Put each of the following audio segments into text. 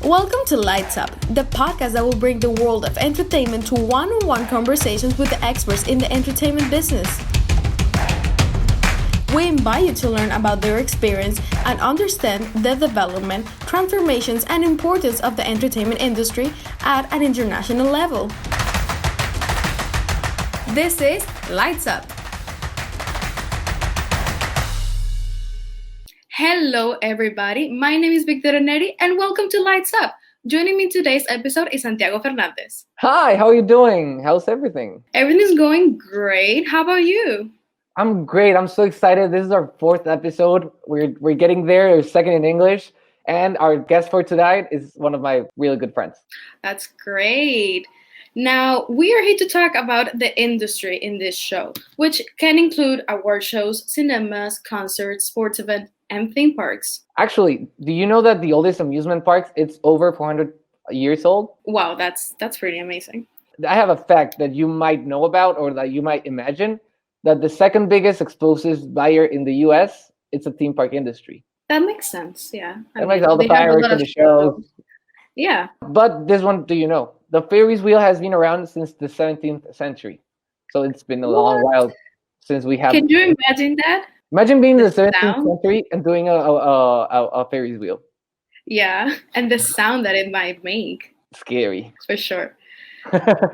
Welcome to Lights Up, the podcast that will bring the world of entertainment to one-on-one conversations with the experts in the entertainment business. We invite you to learn about their experience and understand the development, transformations, and importance of the entertainment industry at an international level. This is Lights Up. Hello, everybody. My name is Victoria Neri, and welcome to Lights Up. Joining me in today's episode is Santiago Fernandez. Hi, how are you doing? How's everything? Everything's going great. How about you? I'm great. I'm so excited. This is our fourth episode. We're getting there. We're second in English. And our guest for tonight is one of my really good friends. That's great. Now, we are here to talk about the industry in this show, which can include award shows, cinemas, concerts, sports events, and theme parks. Actually, do you know that the oldest amusement parks, it's over 400 years old? Wow, that's pretty amazing. I have a fact that you might know about or that you might imagine, that the second biggest explosives buyer in the US, it's a theme park industry. That makes sense, yeah. That makes all the fireworks and the shows. Yeah. But this one, do you know? The Ferris wheel has been around since the 17th century. So it's been a long while since we have... Can you imagine that? Imagine being in the 17th century and doing a Ferris wheel. Yeah, and the sound that it might make. Scary. For sure.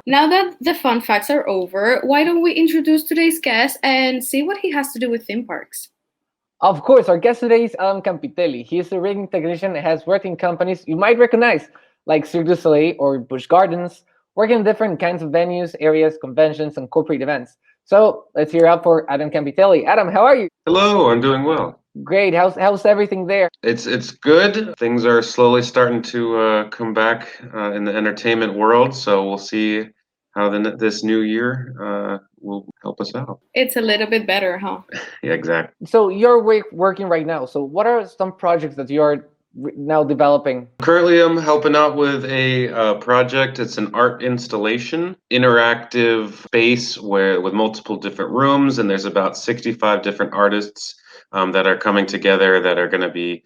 Now that the fun facts are over, why don't we introduce today's guest and see what he has to do with theme parks? Of course, our guest today is Campitelli. He is a rigging technician and has worked in companies you might recognize, like Cirque du Soleil or Busch Gardens, working in different kinds of venues, areas, conventions, and corporate events. So let's hear out for Adam Campitelli. Adam, how are you? Hello, I'm doing well. Great. How's everything there? It's good. Things are slowly starting to come back in the entertainment world. So we'll see how this new year will help us out. It's a little bit better, huh? Yeah, exactly. So you're working right now. So what are some projects that you are now developing? Currently, I'm helping out with a project. It's an art installation, interactive space with multiple different rooms, and there's about 65 different artists that are coming together that are going to be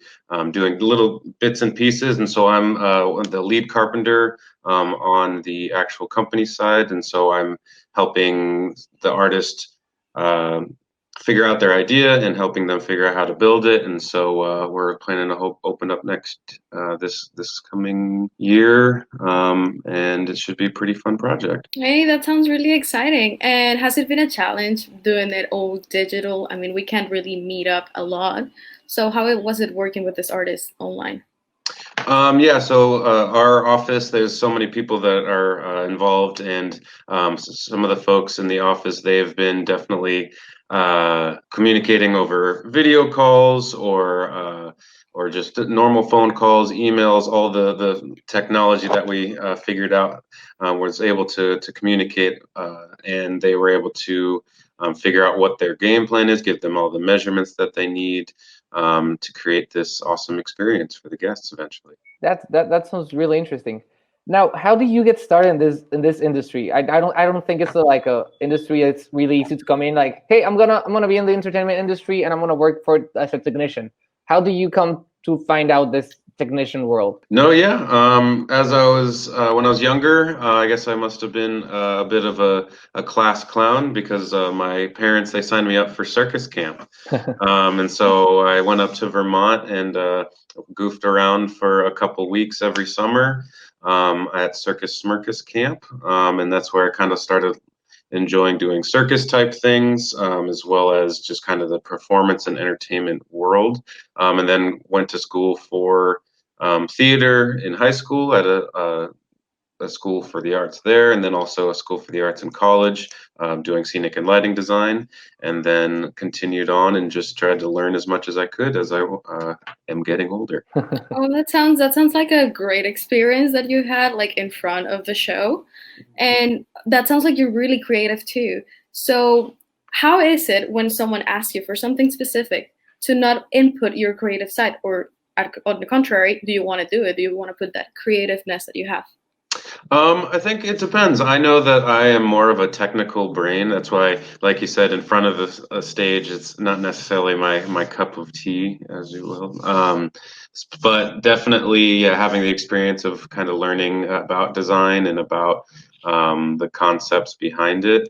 doing little bits and pieces. And so I'm the lead carpenter on the actual company side, and so I'm helping the artist figure out their idea and helping them figure out how to build it. And so we're planning to open up next this coming year, and it should be a pretty fun project. Hey, that sounds really exciting. And has it been a challenge doing it all digital? I mean, we can't really meet up a lot. So how was it working with this artist online? So our office, there's so many people that are involved, and some of the folks in the office, they've been definitely communicating over video calls or just normal phone calls, emails. All the technology that we figured out was able to communicate, and they were able to figure out what their game plan is, give them all the measurements that they need to create this awesome experience for the guests eventually. That sounds really interesting. Now, how do you get started in this industry? I don't think it's like a industry that's really easy to come in. Like, hey, I'm gonna be in the entertainment industry and I'm gonna work as a technician. How do you come to find out this technician world? No, yeah. As I was when I was younger, I guess I must have been a bit of a class clown because my parents, they signed me up for circus camp, and so I went up to Vermont and goofed around for a couple weeks every summer at Circus Smirkus camp, and that's where I kind of started enjoying doing circus type things, as well as just kind of the performance and entertainment world, and then went to school for theater in high school at a school for the arts there, and then also a school for the arts in college, doing scenic and lighting design, and then continued on and just tried to learn as much as I could as I am getting older. Oh, that sounds like a great experience that you had like in front of the show. And that sounds like you're really creative too. So how is it when someone asks you for something specific to not input your creative side, or on the contrary, do you want to do it? Do you want to put that creativeness that you have? I think it depends. I know that I am more of a technical brain. That's why, like you said, in front of a stage, it's not necessarily my cup of tea, as you will. But definitely having the experience of kind of learning about design and about the concepts behind it.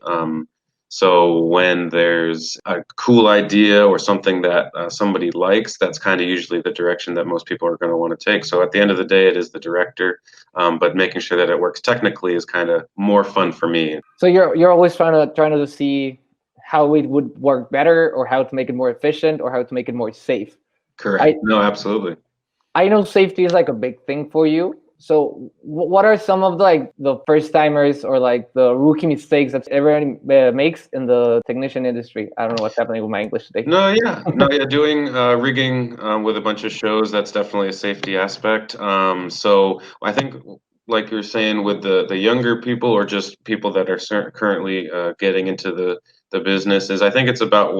So when there's a cool idea or something that somebody likes, that's kind of usually the direction that most people are going to want to take. So at the end of the day, it is the director, but making sure that it works technically is kind of more fun for me. So you're always trying to see how it would work better, or how to make it more efficient, or how to make it more safe. Correct. I No, absolutely. I know safety is like a big thing for you. So what are some of the first timers, or like the rookie mistakes that everyone makes in the technician industry? I don't know what's happening with my English today. No, yeah. Doing rigging with a bunch of shows, that's definitely a safety aspect. So I think, like you're saying, with the younger people or just people that are currently getting into the business, is I think it's about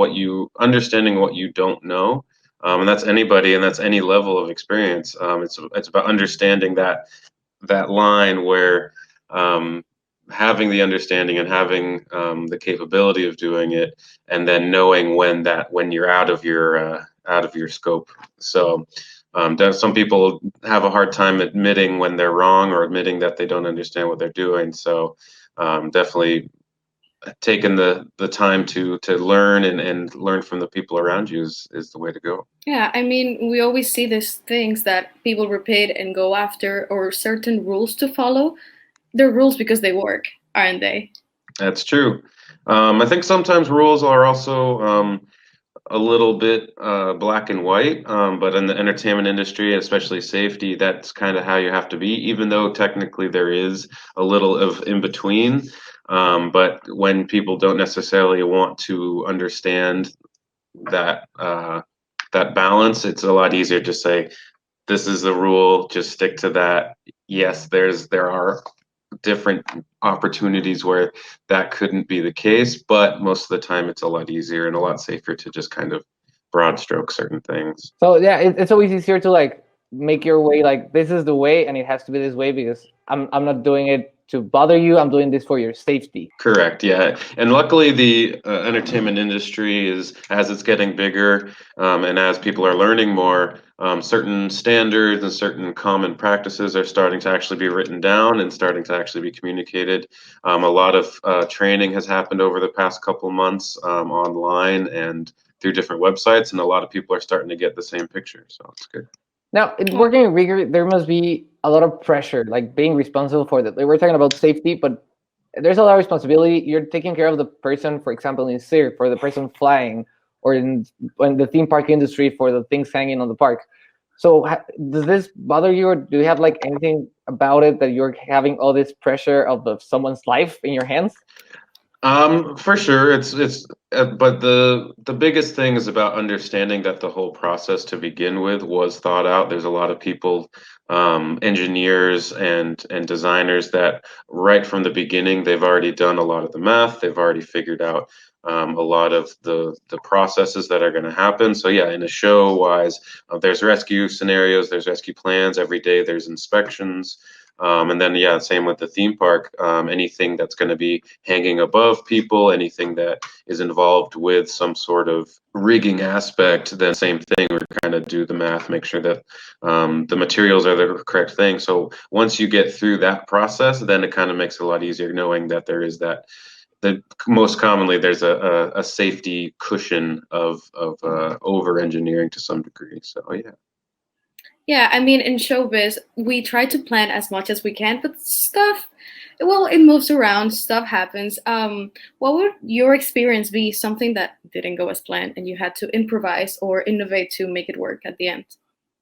understanding what you don't know, and that's anybody, and that's any level of experience. It's about understanding that line where um, having the understanding and having the capability of doing it, and then knowing when you're out of your scope. So some people have a hard time admitting when they're wrong or admitting that they don't understand what they're doing. So definitely taking the time to learn and learn from the people around you is the way to go. Yeah, I mean, we always see these things that people repeat and go after, or certain rules to follow. They're rules because they work, aren't they? That's true. I think sometimes rules are also a little bit black and white, but in the entertainment industry, especially safety, that's kind of how you have to be, even though technically there is a little of in between. But when people don't necessarily want to understand that that balance, it's a lot easier to say, this is the rule, just stick to that. Yes, there are different opportunities where that couldn't be the case, but most of the time it's a lot easier and a lot safer to just kind of broad stroke certain things. So yeah, it's always easier to like make your way, like this is the way, and it has to be this way because I'm not doing it to bother you. I'm doing this for your safety. Correct, yeah. And luckily, the entertainment industry is, as it's getting bigger, and as people are learning more, certain standards and certain common practices are starting to actually be written down and starting to actually be communicated. A lot of training has happened over the past couple months online and through different websites, and a lot of people are starting to get the same picture. So it's good. Now, in Oh, working in rigor, there must be a lot of pressure, like being responsible for that. Like, we're talking about safety, but there's a lot of responsibility. You're taking care of the person, for example, in cirque, for the person flying, or in the theme park industry, for the things hanging on the park. So, does this bother you, or do you have like anything about it that you're having all this pressure of someone's life in your hands? For sure, but the biggest thing is about understanding that the whole process to begin with was thought out. There's a lot of people, engineers and designers that right from the beginning they've already done a lot of the math. They've already figured out a lot of the processes that are going to happen. So yeah, in a show wise, there's rescue scenarios, there's rescue plans every day. There's inspections. And then, yeah, same with the theme park. Anything that's going to be hanging above people, anything that is involved with some sort of rigging aspect, then same thing. We're kind of do the math, make sure that the materials are the correct thing. So once you get through that process, then it kind of makes it a lot easier knowing that there is that. That most commonly there's a safety cushion of over engineering to some degree. So yeah. yeah, I mean, in showbiz, we try to plan as much as we can, but stuff, well, it moves around, stuff happens. What would your experience be, something that didn't go as planned and you had to improvise or innovate to make it work at the end?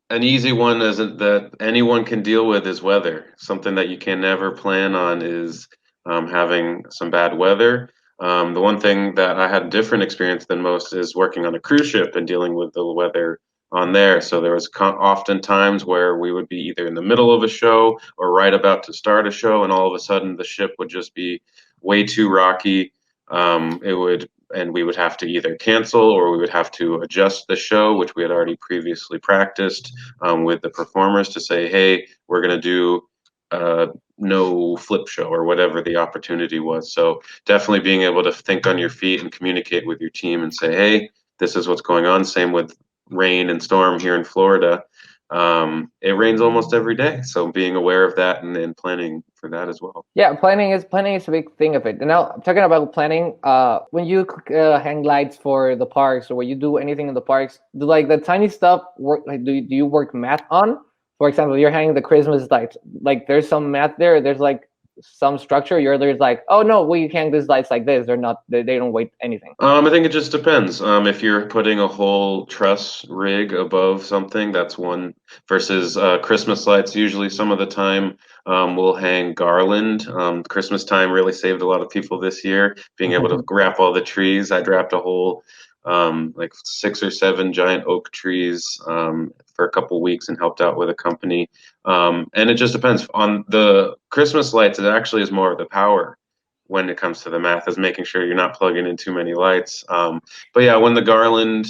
An easy one isn't that anyone can deal with is weather. Something that you can never plan on is having some bad weather. The one thing that I had a different experience than most is working on a cruise ship and dealing with the weather on there. So there was often times where we would be either in the middle of a show or right about to start a show, and all of a sudden the ship would just be way too rocky. It would and we would have to either cancel or we would have to adjust the show, which we had already previously practiced with the performers to say, hey, we're going to do no flip show or whatever the opportunity was. So definitely being able to think on your feet and communicate with your team and say, hey, this is what's going on. Same with rain and storm here in Florida. It rains almost every day, so being aware of that and then planning for that as well. Yeah, planning is a big thing of it. And now talking about planning, when you hang lights for the parks or when you do anything in the parks, do like the tiny stuff work? Like, do you work math on? For example, you're hanging the Christmas lights. Like, there's some math there. There's like some structure. There's like, oh no, we hang these lights like this. They're not. They don't weigh anything. I think it just depends. If you're putting a whole truss rig above something, that's one versus Christmas lights. Usually, some of the time, we'll hang garland. Christmas time really saved a lot of people this year, being able to wrap all the trees. I wrapped a whole like 6 or 7 giant oak trees for a couple weeks and helped out with a company. And it just depends. On the Christmas lights, it actually is more of the power when it comes to the math, is making sure you're not plugging in too many lights. But yeah, when the garland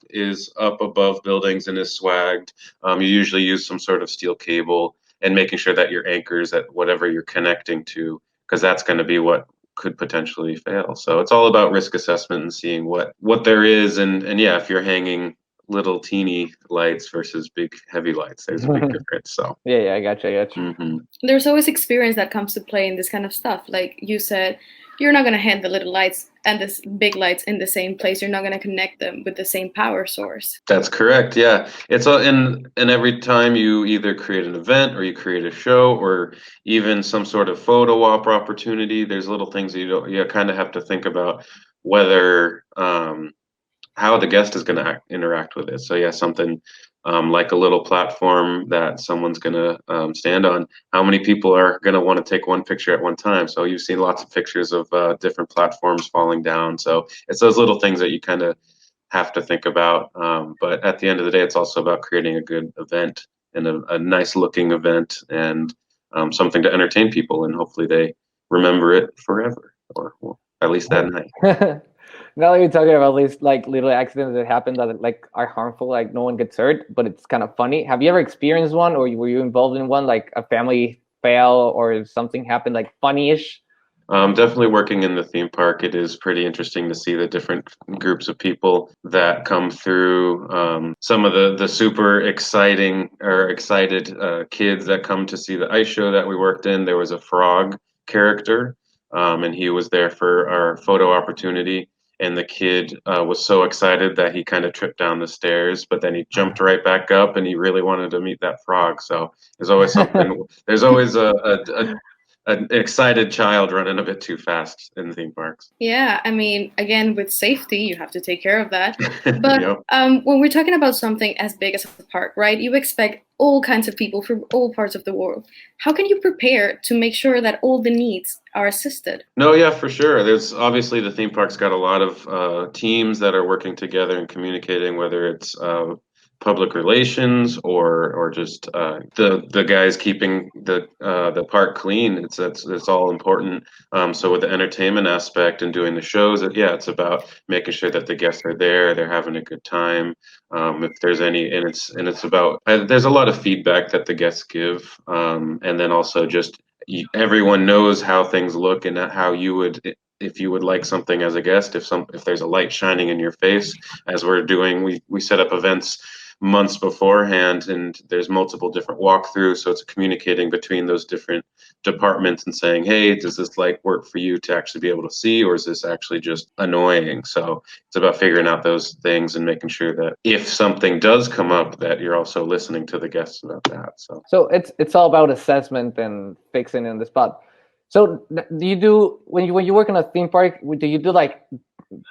is up above buildings and is swagged, you usually use some sort of steel cable and making sure that your anchors at whatever you're connecting to, because that's going to be what could potentially fail. So it's all about risk assessment and seeing what there is, and yeah, if you're hanging little teeny lights versus big heavy lights, there's a big difference. So Yeah, I got you. There's always experience that comes to play in this kind of stuff. Like you said, you're not going to hang the little lights and the big lights in the same place. You're not going to connect them with the same power source. That's correct. Yeah, it's all and every time you either create an event or you create a show or even some sort of photo op opportunity, there's little things that you kind of have to think about whether how the guest is going to interact with it. So yeah, something like a little platform that someone's going to stand on. How many people are going to want to take one picture at one time? So you've seen lots of pictures of different platforms falling down. So it's those little things that you kind of have to think about. But at the end of the day, it's also about creating a good event and a nice looking event and something to entertain people, and hopefully they remember it forever, or well, at least that night. Now that you're talking about these like little accidents that happen that like are harmful, like no one gets hurt, but it's kind of funny. Have you ever experienced one, or were you involved in one, like a family fail or something happened, like funny-ish? Definitely working in the theme park, it is pretty interesting to see the different groups of people that come through. Some of the super exciting or excited kids that come to see the ice show that we worked in. There was a frog character, and he was there for our photo opportunity. And the kid was so excited that he kind of tripped down the stairs, but then he jumped right back up, and he really wanted to meet that frog. So there's always something. There's always a an excited child running a bit too fast in theme parks. Yeah, I mean, again, with safety, you have to take care of that. But Yep. when we're talking about something as big as a park, right, you expect all kinds of people from all parts of the world. How can you prepare to make sure that all the needs are assisted? No, yeah, for sure. There's obviously the theme park's got a lot of teams that are working together and communicating, whether it's public relations or just the guys keeping the park clean. It's all important. So with the entertainment aspect and doing the shows, yeah, it's about making sure that the guests are there, they're having a good time. If there's any, and it's about there's a lot of feedback that the guests give, and then also just everyone knows how things look and how you would, if you would like something as a guest, if there's a light shining in your face. As we're doing, we set up events months beforehand, and there's multiple different walkthroughs, so it's communicating between those different departments and saying, hey, does this light work for you to actually be able to see, or is this actually just annoying? So it's about figuring out those things and making sure that if something does come up, that you're also listening to the guests about that. So it's all about assessment and fixing in the spot. So do you do when you work in a theme park? Do you do like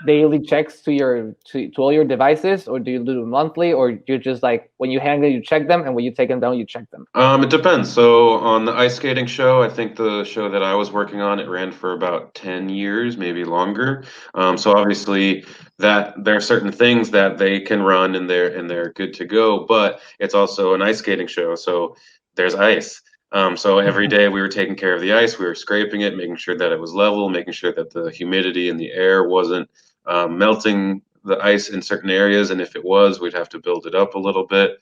daily checks to all your devices, or do you do monthly, or you just like when you hang them you check them, and when you take them down you check them? It depends. So on the ice skating show, I think the show that I was working on, it ran for about 10 years, maybe longer. So obviously that there are certain things that they can run and they're good to go, but it's also an ice skating show, so there's ice. So every day we were taking care of the ice, we were scraping it, making sure that it was level, making sure that the humidity in the air wasn't melting the ice in certain areas, and if it was, we'd have to build it up a little bit.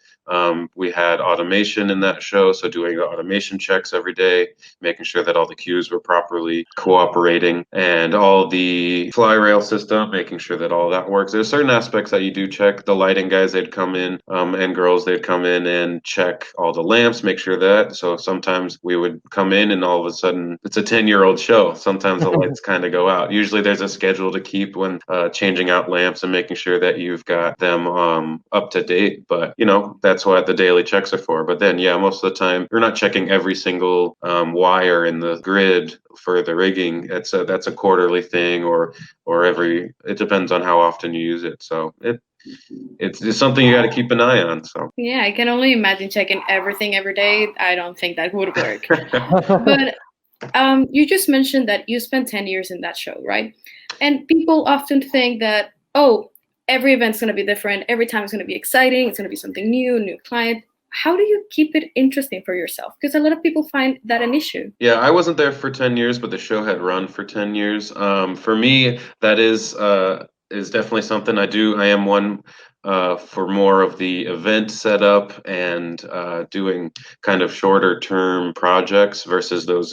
We had automation in that show, so doing the automation checks every day, making sure that all the cues were properly cooperating, and all the fly rail system, making sure that all that works. There's certain aspects that you do check. The lighting guys, they'd come in, and girls, they'd come in and check all the lamps, make sure that. So sometimes we would come in and all of a sudden it's a 10-year-old show. Sometimes the lights kind of go out. Usually there's a schedule to keep when changing out lamps and making sure that you've got them up to date. But, that's what the daily checks are for. But then, yeah, most of the time you're not checking every single wire in the grid for the rigging. That's a quarterly thing or it depends on how often you use it. So it's something you got to keep an eye on. So Yeah, I can only imagine checking everything every day. I don't think that would work. But you just mentioned that you spent 10 years in that show, right? And people often think that, oh, every event's going to be different. Every time it's going to be exciting. It's going to be something new client. How do you keep it interesting for yourself? Because a lot of people find that an issue. yeah, I wasn't there for 10 years, but the show had run for 10 years. For me, that is definitely something I do. I am one for more of the event setup and doing kind of shorter term projects versus those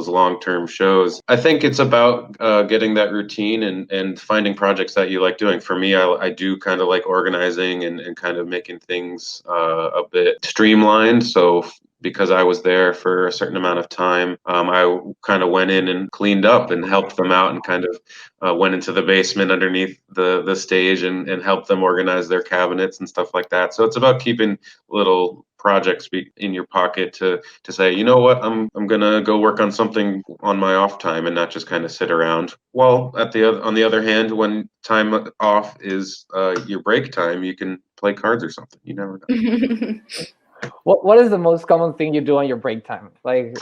long term shows. I think it's about getting that routine and finding projects that you like doing. For me, I do kind of like organizing and kind of making things a bit streamlined. So because I was there for a certain amount of time, I kind of went in and cleaned up and helped them out and kind of went into the basement underneath the stage and helped them organize their cabinets and stuff like that. So it's about keeping little projects in your pocket to say, you know what, I'm gonna go work on something on my off time and not just kind of sit around. Well, on the other hand, when time off is your break time, you can play cards or something. You never know. What is the most common thing you do on your break time? Like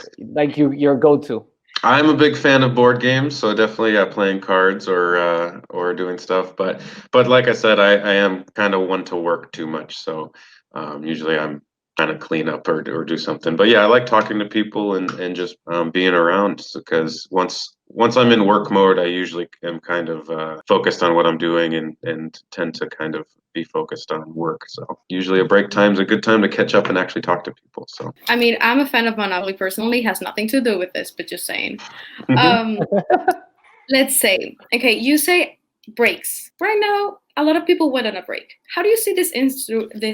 your go-to? I'm a big fan of board games, so definitely playing cards or doing stuff. But like I said, I am kind of one to work too much, so usually I'm kind of clean up or do something. But yeah, I like talking to people and just being around because once I'm in work mode, I usually am kind of focused on what I'm doing and tend to kind of be focused on work. So usually a break time is a good time to catch up and actually talk to people. So I mean, I'm a fan of Monopoly personally. Has nothing to do with this, but just saying. Mhm. Um, let's say, okay, you say breaks. Right now, a lot of people went on a break. How do you see this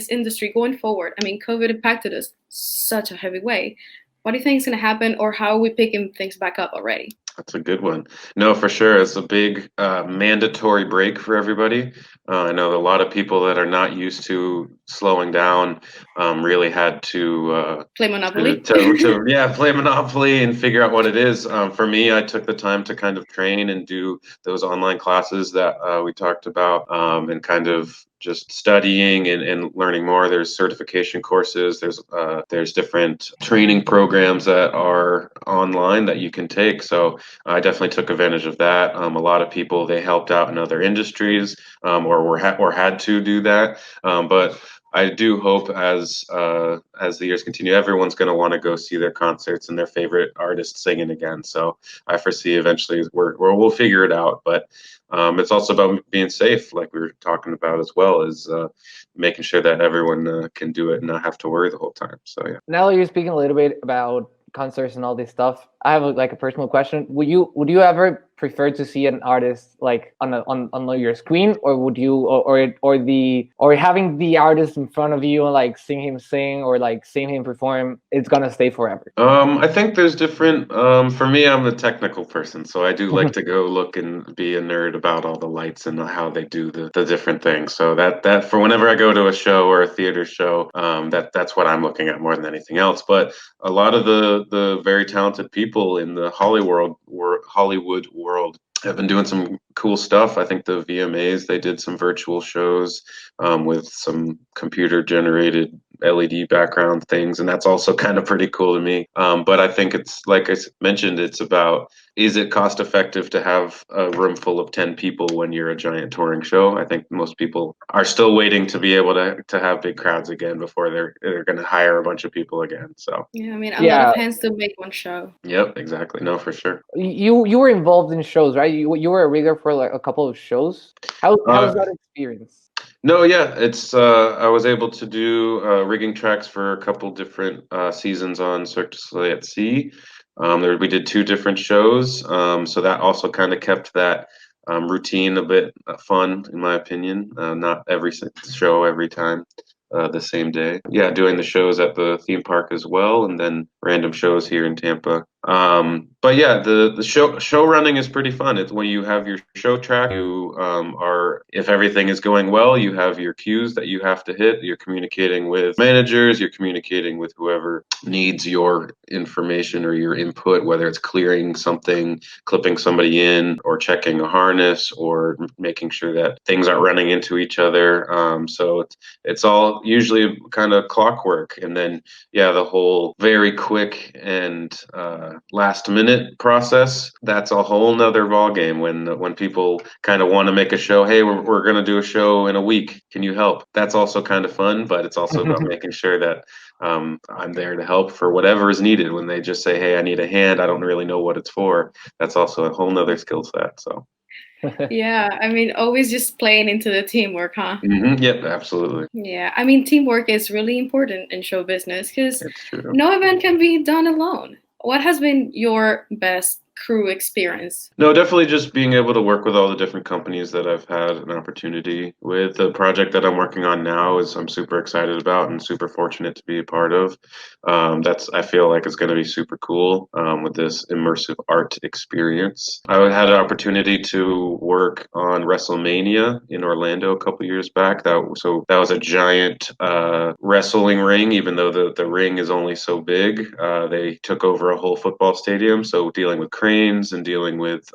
industry going forward? I mean, COVID impacted us such a heavy way. What do you think is going to happen, or how are we picking things back up already? That's a good one. No, for sure. It's a big mandatory break for everybody. I know a lot of people that are not used to slowing down really had Play Monopoly? yeah, play Monopoly and figure out what it is. For me, I took the time to kind of train and do those online classes that we talked about and kind of just studying and learning more. There's certification courses. There's different training programs that are online that you can take. So I definitely took advantage of that. A lot of people they helped out in other industries or had to do that. But I do hope as the years continue, everyone's going to want to go see their concerts and their favorite artists singing again. So I foresee eventually we'll figure it out. But it's also about being safe, like we were talking about as well, as making sure that everyone can do it and not have to worry the whole time. So yeah. Now that you're speaking a little bit about concerts and all this stuff, I have a personal question. Would you ever prefer to see an artist like on your screen, or would you or having the artist in front of you and like seeing him sing or like seeing him perform, it's gonna stay forever? I think there's different. For me, I'm the technical person, so I do like to go look and be a nerd about all the lights and how they do the different things. So that for whenever I go to a show or a theater show, that's what I'm looking at more than anything else. But a lot of the very talented people in the Hollywood world have been doing some cool stuff. I think the VMAs they did some virtual shows with some computer generated LED background things, and that's also kind of pretty cool to me. But I think it's like I mentioned, it's about is it cost effective to have a room full of 10 people when you're a giant touring show? I think most people are still waiting to be able to have big crowds again before they're going to hire a bunch of people again. So Yeah, I mean, a lot Yeah, of hands to make one show. yep, exactly. No, for sure. you were involved in shows, right? You were a rigger for like a couple of shows. How's Uh, that experience? No, yeah, it's I was able to do rigging tracks for a couple different seasons on Cirque du Soleil at Sea. We did two different shows, so that also kind of kept that routine a bit fun, in my opinion. Not every show every time the same day. Yeah, doing the shows at the theme park as well, and then random shows here in Tampa. But yeah, the show running is pretty fun. It's when you have your show track, you are if everything is going well, you have your cues that you have to hit. You're communicating with managers, you're communicating with whoever needs your information or your input, whether it's clearing something, clipping somebody in, or checking a harness, or making sure that things aren't running into each other. So it's all usually kind of clockwork, and then yeah, the whole very quick and last minute process, that's a whole nother ball game when people kind of want to make a show. Hey, we're going to do a show in a week, can you help? That's also kind of fun, but it's also about making sure that I'm there to help for whatever is needed. When they just say, hey, I need a hand, I don't really know what it's for, that's also a whole nother skill set. So Yeah, I mean, always just playing into the teamwork, huh? yep, absolutely. Yeah, I mean, teamwork is really important in show business because It's true. no event can be done alone. What has been your best crew experience? No, definitely just being able to work with all the different companies that I've had an opportunity with. The project that I'm working on now is I'm super excited about and super fortunate to be a part of. That's I feel like it's going to be super cool with this immersive art experience. I had an opportunity to work on WrestleMania in Orlando a couple years back. That was a giant wrestling ring, even though the ring is only so big. They took over a whole football stadium, so dealing with cranes and dealing with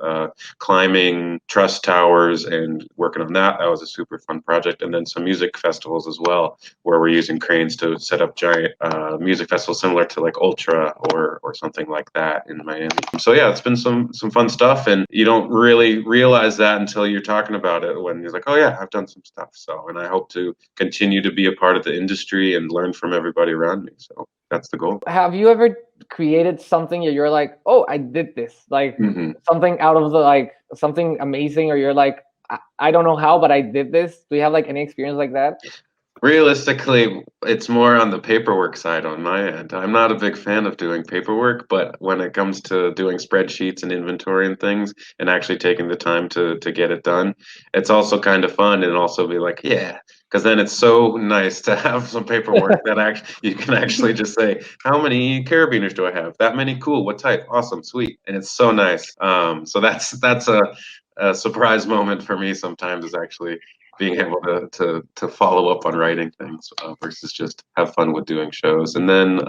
climbing truss towers and working on that. That was a super fun project. And then some music festivals as well, where we're using cranes to set up giant music festivals similar to like Ultra or something like that in Miami. So yeah, it's been some fun stuff, and you don't really realize that until you're talking about it when you're like, oh yeah, I've done some stuff. So, and I hope to continue to be a part of the industry and learn from everybody around me. So that's the goal. Have you ever created something that you're like, oh, I did this, like hmm something out of the like something amazing, or you're like, I don't know how, but I did this. Do you have like any experience like that? Realistically, it's more on the paperwork side on my end. I'm not a big fan of doing paperwork, but when it comes to doing spreadsheets and inventory and things and actually taking the time to get it done, it's also kind of fun and also be like, yeah, because then it's so nice to have some paperwork that actually you can actually just say, how many carabiners do I have? That many? Cool. What type? Awesome. Sweet. And it's so nice. So that's a surprise moment for me sometimes is actually being able to follow up on writing things versus just have fun with doing shows. And then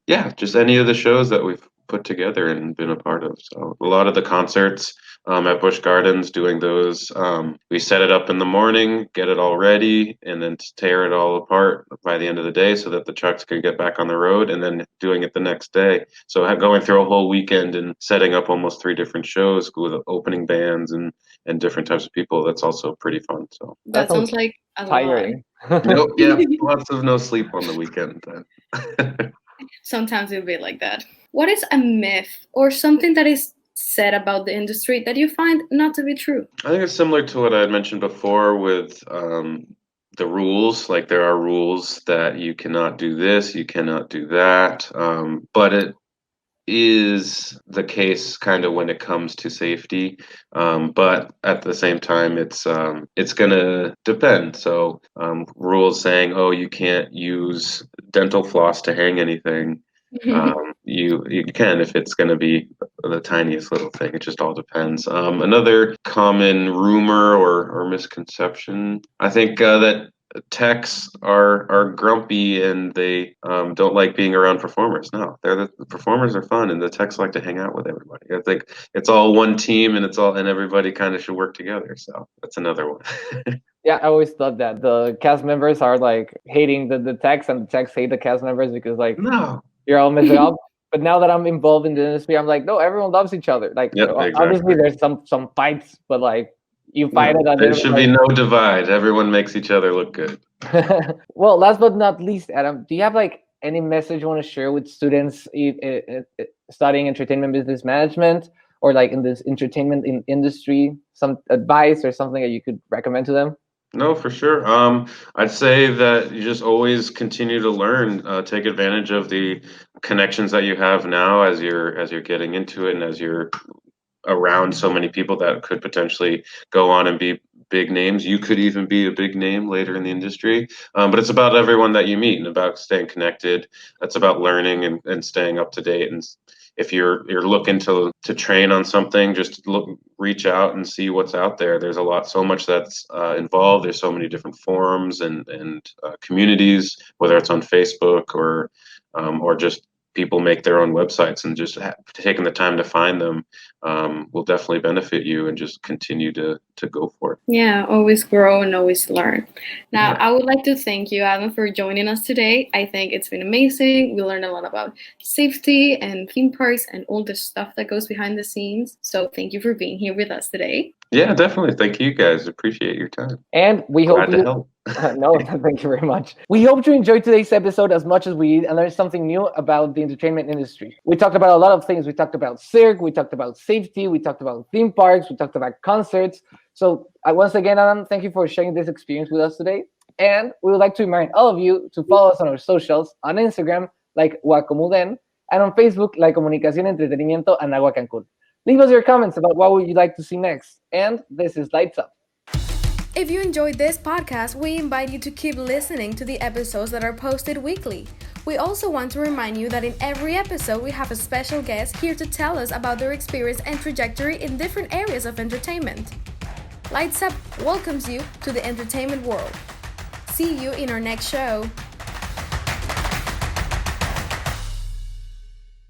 yeah, just any of the shows that we've put together and been a part of. So a lot of the concerts at Busch Gardens, doing those. We set it up in the morning, get it all ready, and then tear it all apart by the end of the day so that the trucks can get back on the road, and then doing it the next day. So going through a whole weekend and setting up almost three different shows with opening bands and different types of people, that's also pretty fun. So That That sounds sounds like a lot. tiring. nope, yeah, lots of no sleep on the weekend then. Sometimes it'll be like that. What is a myth or something that is said about the industry that you find not to be true? I think it's similar to what I had mentioned before with the rules. Like there are rules that you cannot do this, you cannot do that. But it is the case kind of when it comes to safety. But at the same time, it's gonna depend. So rules saying, oh, you can't use dental floss to hang anything. You can if it's going to be the tiniest little thing. It just all depends. Another common rumor or misconception, I think that techs are grumpy and they don't like being around performers. No, the performers are fun and the techs like to hang out with everybody. I think it's all one team and everybody kind of should work together. So that's another one. Yeah, I always thought that the cast members are like hating the techs, and the techs hate the cast members because like No. you're all messing up. But now that I'm involved in the industry, I'm like, no, everyone loves each other. Like, Yep, obviously exactly. there's some fights, but like you fight No, it, and there then should be like. no divide. Everyone makes each other look good. Well, last but not least, Adam, do you have like any message you want to share with students studying entertainment business management, or like in this entertainment industry? Some advice or something that you could recommend to them? No, for sure. I'd say that you just always continue to learn, take advantage of the connections that you have now as you're getting into it and as you're around so many people that could potentially go on and be big names. You could even be a big name later in the industry. But it's about everyone that you meet and about staying connected. It's about learning and staying up to date. And if you're looking to train on something, just reach out and see what's out there. There's so much that's involved. There's so many different forums and communities, whether it's on Facebook or just people make their own websites, and just taking the time to find them will definitely benefit you, and just continue to go for it. Yeah, always grow and always learn. Now, Yeah. I would like to thank you, Adam, for joining us today. I think it's been amazing. We learned a lot about safety and theme parks and all the stuff that goes behind the scenes. So, thank you for being here with us today. Yeah, definitely. Thank you guys. Appreciate your time. And we hope Glad to help. No, thank you very much. We hope you enjoyed today's episode as much as we did and learned something new about the entertainment industry. We talked about a lot of things. We talked about cirque, we talked about safety, we talked about theme parks, we talked about concerts. So once again, Adam, thank you for sharing this experience with us today. And we would like to remind all of you to follow us on our socials, on Instagram, like Wacomuden, and on Facebook, like Comunicación, Entretenimiento, and Agua Cancun. Leave us your comments about what would you like to see next. And this is Lights Up. If you enjoyed this podcast, we invite you to keep listening to the episodes that are posted weekly. We also want to remind you that in every episode, we have a special guest here to tell us about their experience and trajectory in different areas of entertainment. Lights Up welcomes you to the entertainment world. See you in our next show.